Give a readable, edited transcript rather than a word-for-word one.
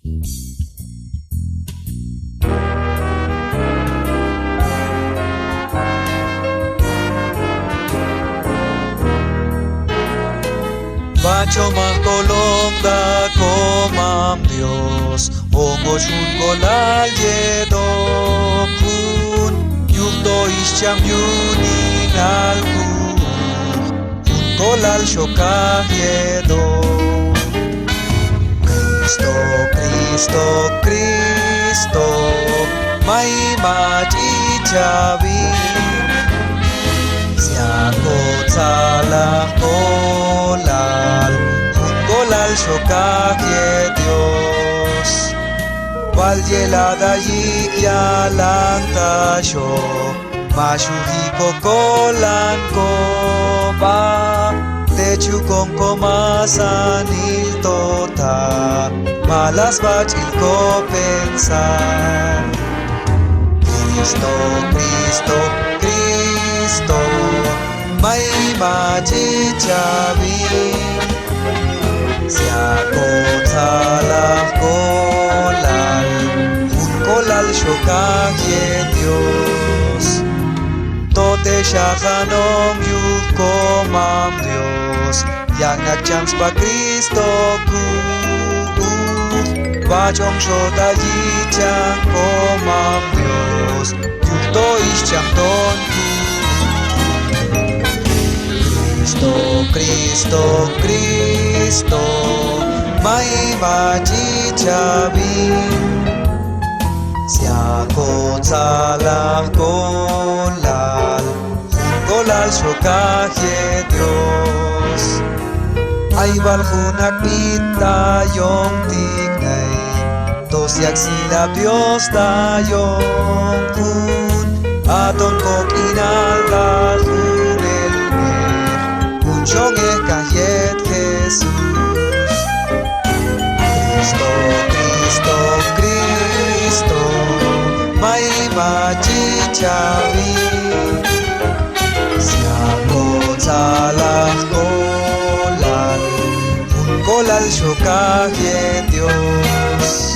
Bacho magkolong da komam Dios Ongo shun kolal yedokun Yukto ischam yunin alku Kolal shokah yedo Cristo, Cristo, Cristo May machichabi Siakot salah kolal Kolal shokah ye Dios Wal yelada yikya lang tasyo Mashuhiko kolan ko ba Techu con comasan il tota Malas bachil ko pensar Cristo, Cristo, Cristo May machichabi Siakot salah kolal Kolal shokah ye Dios Tote shahanong yuk komam Dios Yang nagchams pa Cristo ku Bachong shota yichang komam Dios Yuk to ischang ton ku Cristo, Cristo, Cristo May machichabi Siakot salah kolal Kolal shokah ye Dios Ay balhunak pitayong tignay Tosyak silap Dios tayong kun Aton kok inalahun elmer Kunsyong kahit Jesus Cristo, Cristo, Cristo May machichabi Siakot salah kolal Kolal shokah ye Dios